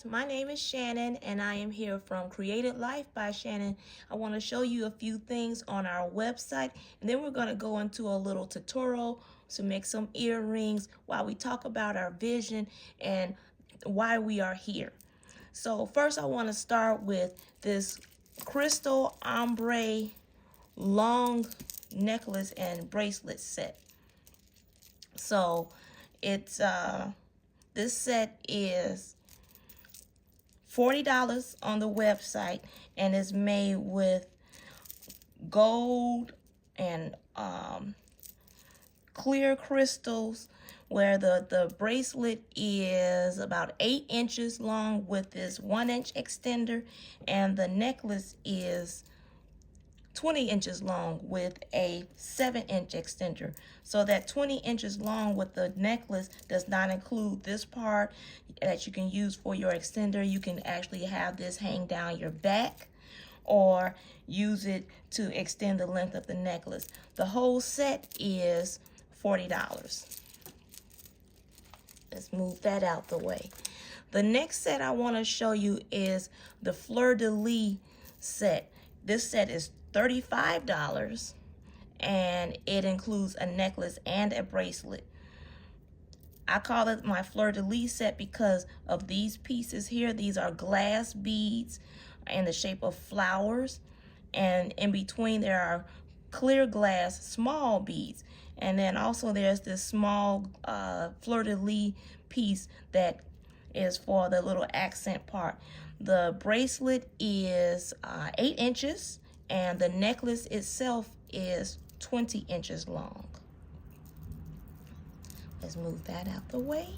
guys, my name is Shannon and I am here from Created Life by Shannon. I want to show you a few things on our website, and then we're going to go into a little tutorial to make some earrings while we talk about our vision and why we are here. So first I want to start with this crystal ombre long necklace and bracelet set. So it's this set is $40 on the website, and it's made with gold and clear crystals, where the bracelet is about 8 inches long with this 1-inch extender, and the necklace is 20 inches long with a 7-inch extender. So that 20 inches long with the necklace does not include this part that you can use for your extender. You can actually have this hang down your back or use it to extend the length of the necklace. The whole set is $40. Let's move that out the way. The next set I want to show you is the Fleur de Lis set. This set is $35, and it includes a necklace and a bracelet. I call it my Fleur de Lis set because of these pieces here. These are glass beads in the shape of flowers, and in between there are clear glass small beads. And then also there's this small Fleur de Lis piece that is for the little accent part. The bracelet is 8 inches, and the necklace itself is 20 inches long. Let's move that out the way.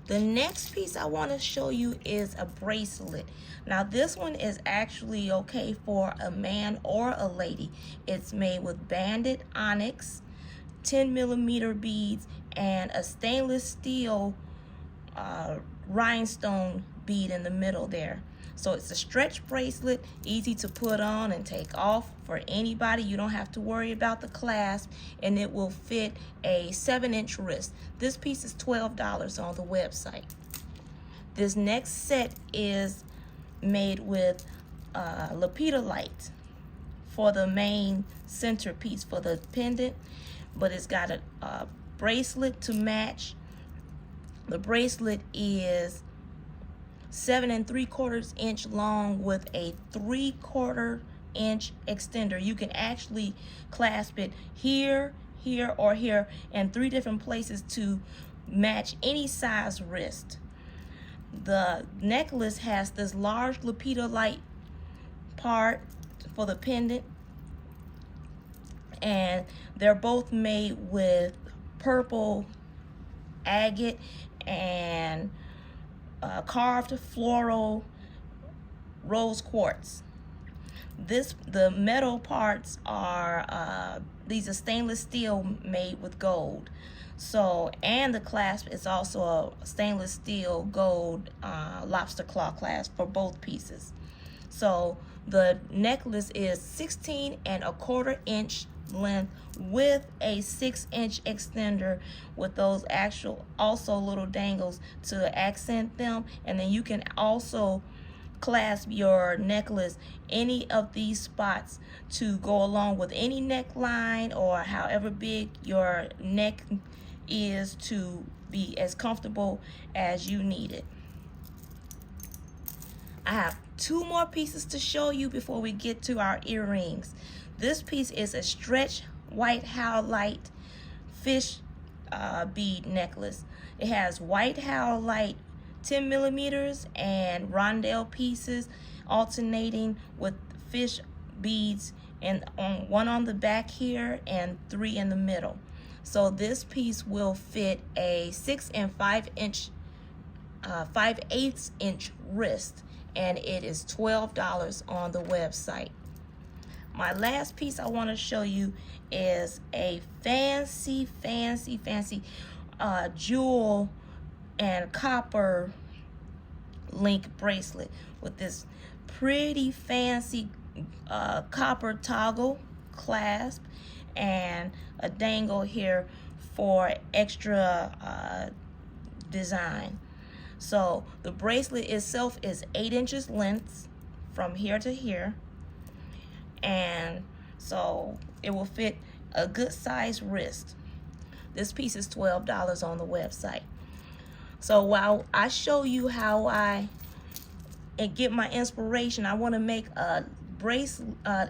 The next piece I want to show you is a bracelet. Now this one is actually okay for a man or a lady. It's made with banded onyx, 10mm beads, and a stainless steel rhinestone bead in the middle there. So it's a stretch bracelet, easy to put on and take off for anybody. You don't have to worry about the clasp, and it will fit a 7-inch wrist. This piece is $12 on the website. This next set is made with lepidolite for the main centerpiece for the pendant, but it's got a bracelet to match. The bracelet is 7 3/4 inch long with a 3/4 inch extender. You can actually clasp it here, here, or here, and 3 different places to match any size wrist. The necklace has this large lepidolite part for the pendant, and they're both made with purple agate and carved floral rose quartz. The metal parts are these are stainless steel made with gold. So, and the clasp is also a stainless steel gold lobster claw clasp for both pieces. So the necklace is 16 1/4 inch length with a 6-inch extender with those actual also little dangles to accent them. And then you can also clasp your necklace any of these spots to go along with any neckline, or however big your neck is, to be as comfortable as you need it. I have 2 more pieces to show you before we get to our earrings. This piece is a stretch white howlite fish bead necklace. It has white howlite 10mm and rondelle pieces alternating with fish beads, and one on the back here and 3 in the middle. So this piece will fit a 6 5/8 inch wrist, and it is $12 on the website. My last piece I want to show you is a fancy jewel and copper link bracelet with this pretty fancy copper toggle clasp and a dangle here for extra design. So the bracelet itself is 8 inches length from here to here, and so it will fit a good size wrist. This piece is $12 on the website. So while I show you how I get my inspiration, I want to make a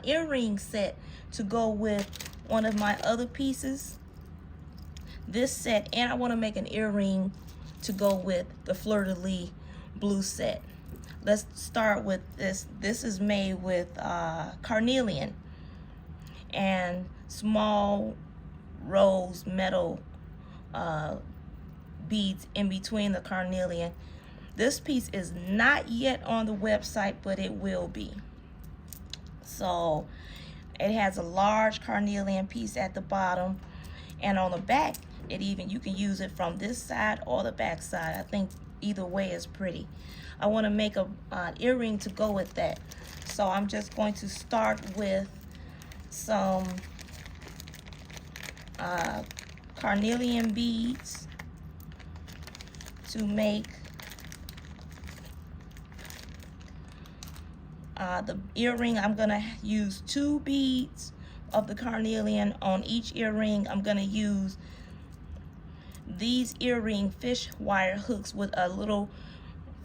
earring set to go with one of my other pieces, this set, and I want to make an earring to go with the fleur-de-lis blue set. Let's start with this. This is made with carnelian and small rose metal beads in between the carnelian. This piece is not yet on the website, but it will be. So it has a large carnelian piece at the bottom, and on the back you can use it from this side or the back side. I think either way is pretty. I want to make an earring to go with that, so I'm just going to start with some carnelian beads to make the earring. I'm gonna use 2 beads of the carnelian on each earring. I'm gonna use these earring fish wire hooks with a little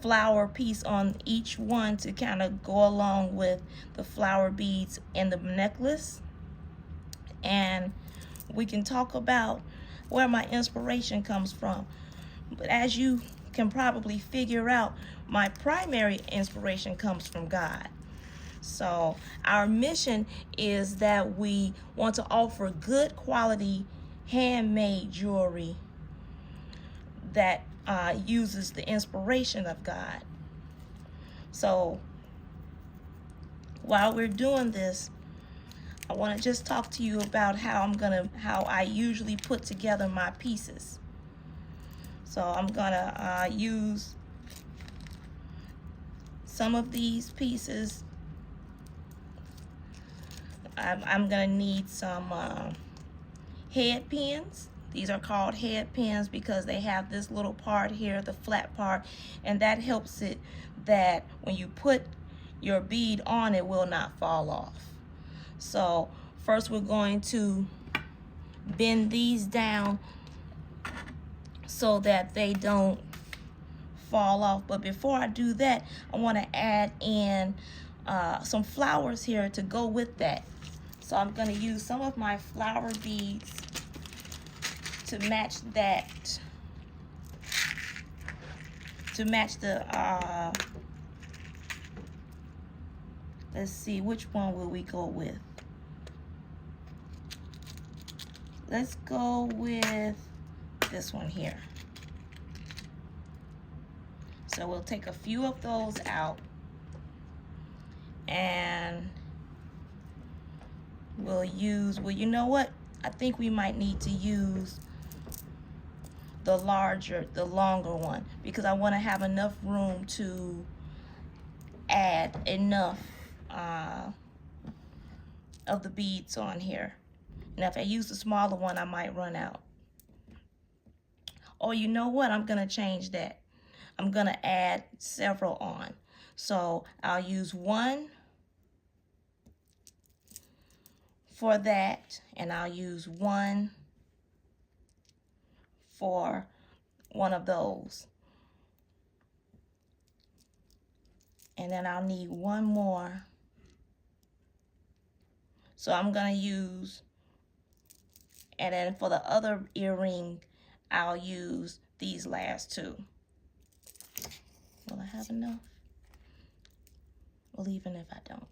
flower piece on each one to kind of go along with the flower beads in the necklace. And we can talk about where my inspiration comes from. But as you can probably figure out, my primary inspiration comes from God. So our mission is that we want to offer good quality handmade jewelry that uses the inspiration of God. So while we're doing this, I want to just talk to you about how I usually put together my pieces. So I'm gonna use some of these pieces. I'm gonna need some head pins. These are called head pins because they have this little part here, the flat part, and that helps it that when you put your bead on, it will not fall off. So first we're going to bend these down so that they don't fall off. But before I do that, I want to add in some flowers here to go with that. So I'm going to use some of my flower beads to match that, to match the let's see, which one will we go with? Let's go with this one here. So we'll take a few of those out, and we'll use, well, you know what? I think we might need to use the longer one, because I want to have enough room to add enough of the beads on here. Now if I use the smaller one, I might run out. Oh, you know what? I'm gonna change that. I'm gonna add several on. So I'll use one for that, and I'll use one for one of those. And then I'll need one more. So I'm gonna use, and then for the other earring, I'll use these last 2. Will I have enough? Well, even if I don't.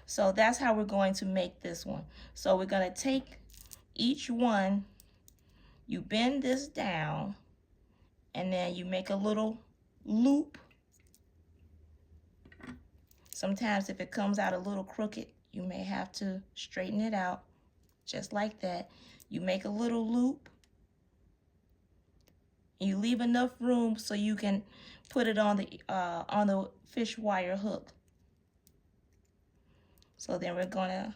So that's how we're going to make this one. So we're gonna take each one, you bend this down, and then you make a little loop. Sometimes if it comes out a little crooked, you may have to straighten it out, just like that. You make a little loop. You leave enough room so you can put it on the fish wire hook. So then we're gonna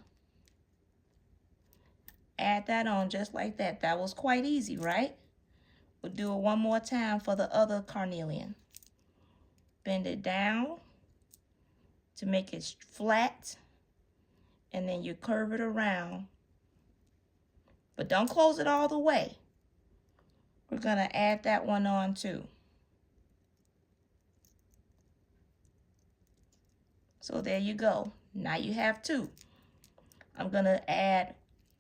add that on just like that. That was quite easy, right? We'll do it one more time for the other carnelian. bend it down to make it flat, and then you curve it around. But don't close it all the way. We're gonna add that one on too. So there you go. Now you have two. I'm gonna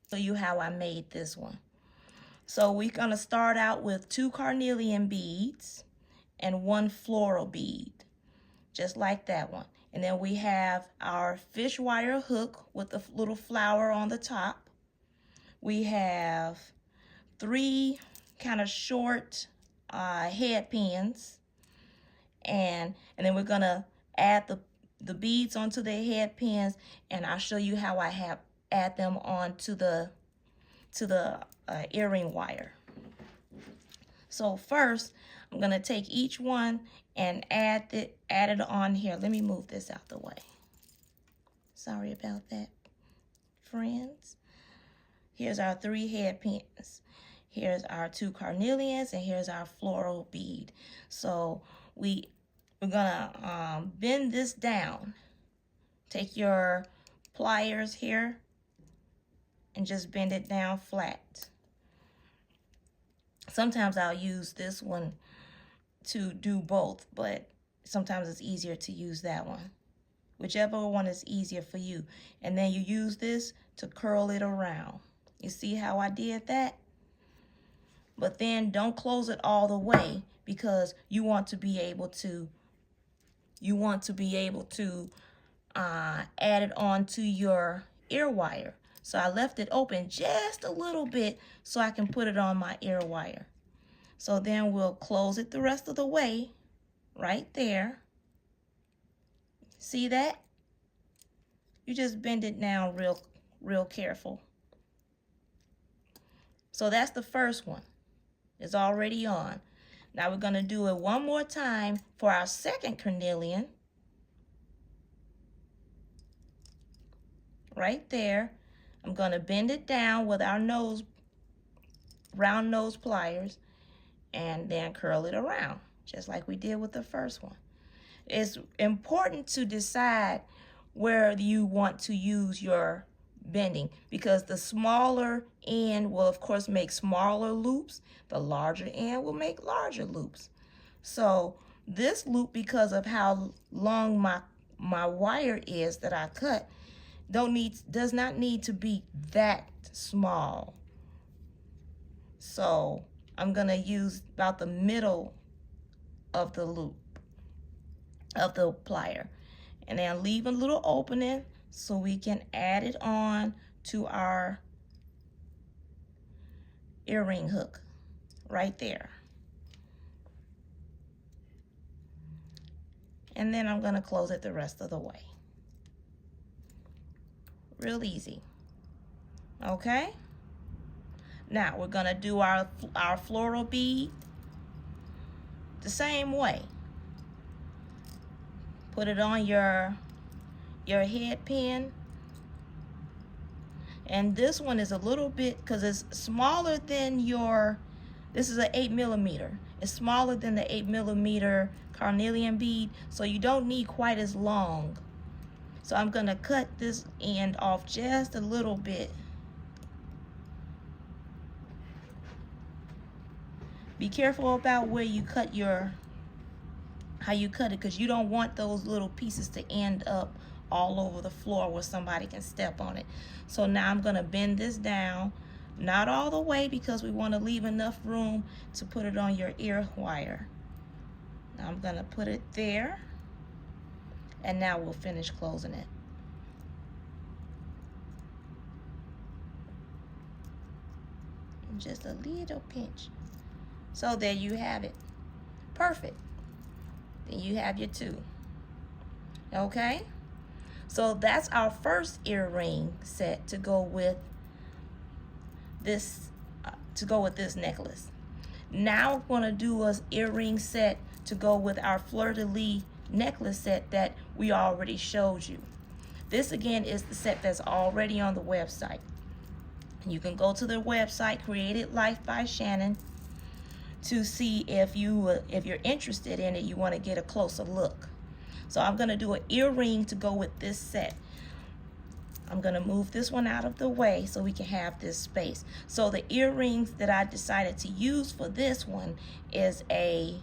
show you how I made this one. So we're gonna start out with 2 carnelian beads and 1 floral bead, just like that one. And then we have our fish wire hook with the little flower on the top. We have 3 kind of short head pins, and then we're gonna add the beads onto the head pins, and I'll show you how I add them onto the earring wire. So first, I'm gonna take each one and add it on here. Let me move this out the way. Sorry about that, friends. Here's our 3 head pins. Here's our 2 carnelians, and here's our floral bead. So we're gonna bend this down. Take your pliers here and just bend it down flat. Sometimes I'll use this one to do both, but sometimes it's easier to use that one. Whichever one is easier for you. And then you use this to curl it around. You see how I did that? But then don't close it all the way, because you want to be able to add it onto your ear wire. So I left it open just a little bit so I can put it on my ear wire. So then we'll close it the rest of the way right there. See that? You just bend it down real careful. So that's the first one. It's already on. Now we're going to do it one more time for our second carnelian. Right there. I'm going to bend it down with our round nose pliers, and then curl it around, just like we did with the first one. It's important to decide where you want to use your bending, because the smaller end will of course make smaller loops, the larger end will make larger loops. So this loop, because of how long my wire is that I cut, does not need to be that small. So I'm gonna use about the middle of the loop of the plier, and then leave a little opening so we can add it on to our earring hook right there. And then I'm gonna close it the rest of the way. Real easy. Okay? Now we're gonna do our floral bead the same way. Put it on your head pin. And this one is a little bit, because it's smaller than this is an 8mm. It's smaller than the 8mm carnelian bead, so you don't need quite as long. So I'm gonna cut this end off just a little bit. Be careful about where you cut how you cut it, because you don't want those little pieces to end up all over the floor where somebody can step on it. So now I'm gonna bend this down, not all the way, because we want to leave enough room to put it on your ear wire. Now I'm gonna put it there, and now we'll finish closing it. Just a little pinch. So there you have it. Perfect. Then you have your 2. Okay? So that's our first earring set to go with this necklace. Now we're going to do an earring set to go with our fleur-de-lis necklace set that we already showed you. This again is the set that's already on the website. You can go to their website, Created Life by Shannon. to see if you're interested in it, you want to get a closer look. So I'm going to do an earring to go with this set. I'm going to move this one out of the way so we can have this space. So the earrings that I decided to use for this one is a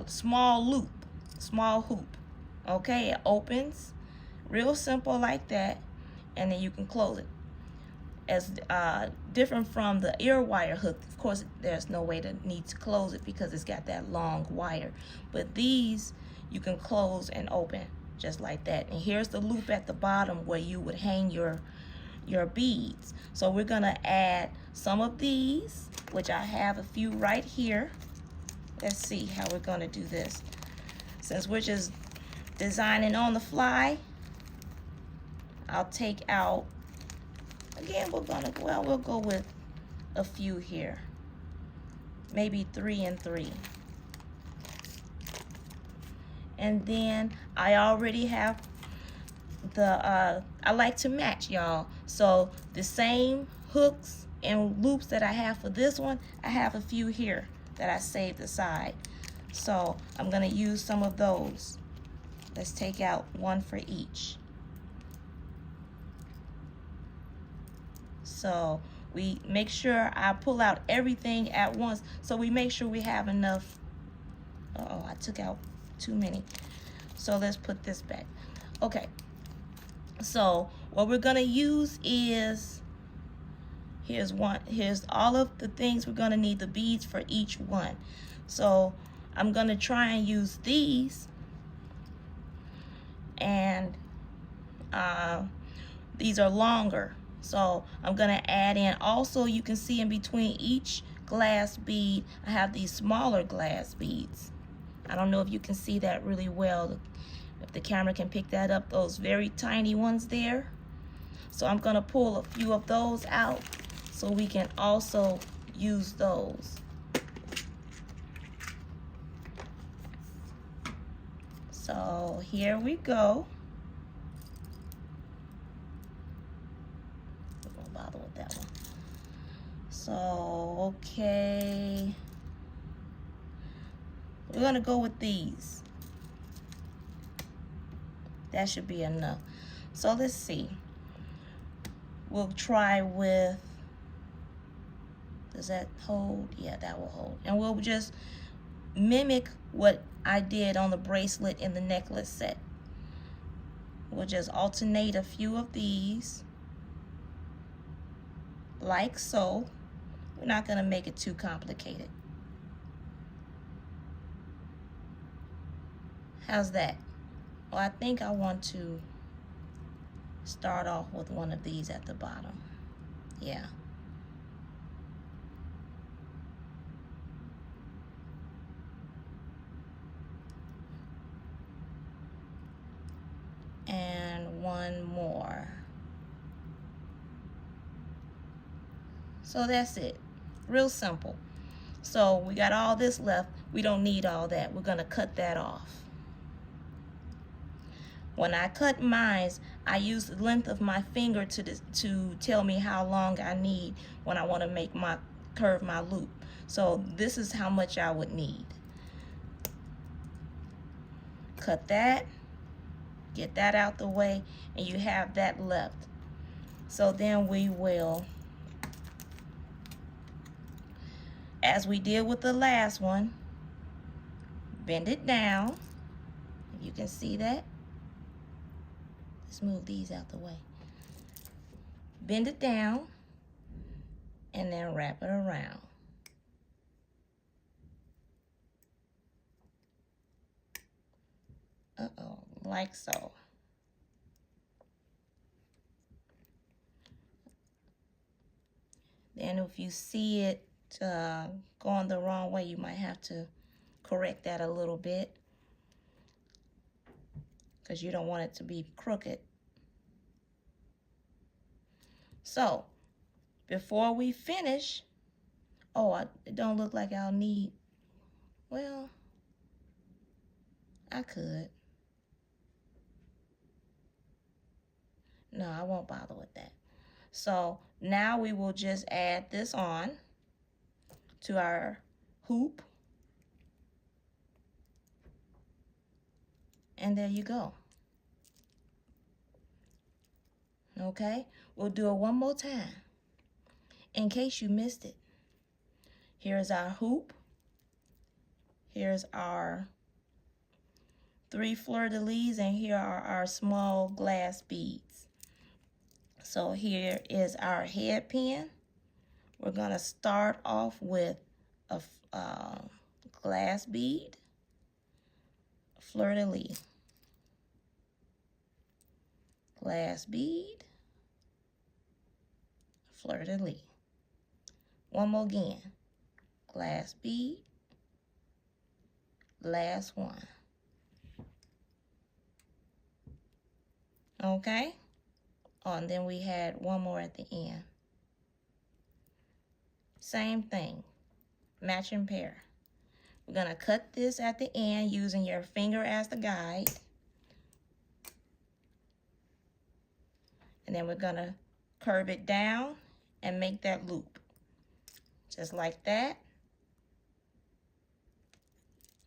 small loop, small hoop. Okay, it opens real simple like that, and then you can close it. As different from the ear wire hook, of course there's no way to need to close it because it's got that long wire, but these you can close and open just like that. And here's the loop at the bottom where you would hang your beads. So we're gonna add some of these, which I have a few right here. Let's see how we're gonna do this. Since we're just designing on the fly, I'll take out, again, we'll go with a few here. Maybe 3 and 3. And then I already have the, I like to match, y'all. So the same hooks and loops that I have for this one, I have a few here that I saved aside. So I'm gonna use some of those. Let's take out one for each. So we make sure I pull out everything at once, so we make sure we have enough. Uh-oh, I took out too many. So let's put this back. Okay, so what we're gonna use is, here's all of the things we're gonna need, the beads for each one. So I'm gonna try and use these, and these are longer. So I'm gonna add in, also you can see in between each glass bead, I have these smaller glass beads. I don't know if you can see that really well, if the camera can pick that up, those very tiny ones there. So I'm gonna pull a few of those out so we can also use those. So here we go. Bother with that one. So, okay. We're gonna go with these. That should be enough. So let's see. We'll try with, does that hold? Yeah, that will hold. And we'll just mimic what I did on the bracelet and the necklace set. We'll just alternate a few of these, like so. We're not going to make it too complicated. How's that? Well, I think I want to start off with one of these at the bottom. Yeah. And one more. So that's it. Real simple. So we got all this left. We don't need all that. We're going to cut that off. When I cut mine, I use the length of my finger to tell me how long I need when I want to curve my loop. So this is how much I would need. Cut that, get that out the way, and you have that left. So then we will, as we did with the last one, bend it down. If you can see that. Let's move these out the way. Bend it down and then wrap it around. Uh-oh, like so. Then if you see it going the wrong way, you might have to correct that a little bit, because you don't want it to be crooked. So before we finish, it don't look like I'll need, well, I could. No, I won't bother with that. So now we will just add this on. to our hoop. And there you go. Okay, we'll do it one more time in case you missed it. Here's our hoop. Here's our 3 fleur-de-lis, and here are our small glass beads. So here is our head pin. We're gonna start off with a glass bead, fleur-de-lis, glass bead, fleur-de-lis. One more again, glass bead, last one. Okay, oh, and then we had one more at the end. Same thing, matching pair. We're gonna cut this at the end using your finger as the guide. And then we're gonna curve it down and make that loop. Just like that.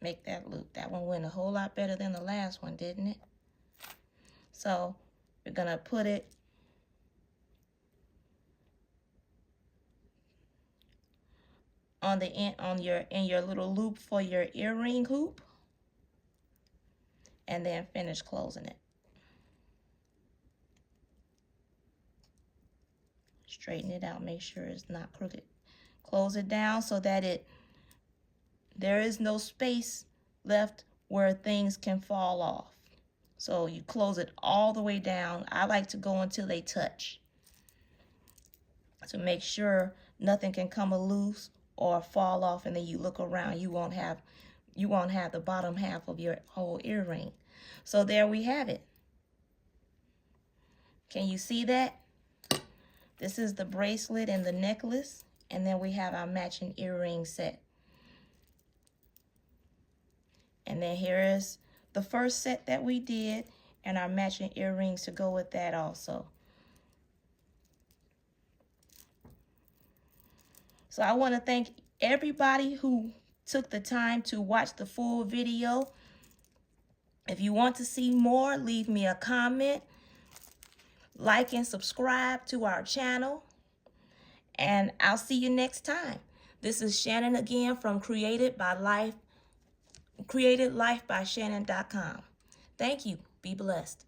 Make that loop. That one went a whole lot better than the last one, didn't it? So we're gonna put it on the end, in your little loop for your earring hoop, and then finish closing it. Straighten it out, make sure it's not crooked. Close it down so that there is no space left where things can fall off. So you close it all the way down. I like to go until they touch, to make sure nothing can come loose or fall off, and then you look around, you won't have the bottom half of your whole earring. So there we have it. Can you see that? This is the bracelet and the necklace, and then we have our matching earring set. And then here is the first set that we did, and our matching earrings to go with that also. So I want to thank everybody who took the time to watch the full video. If you want to see more, leave me a comment, like and subscribe to our channel, and I'll see you next time. This is Shannon again from CreatedLifeByShannon.com. Thank you. Be blessed.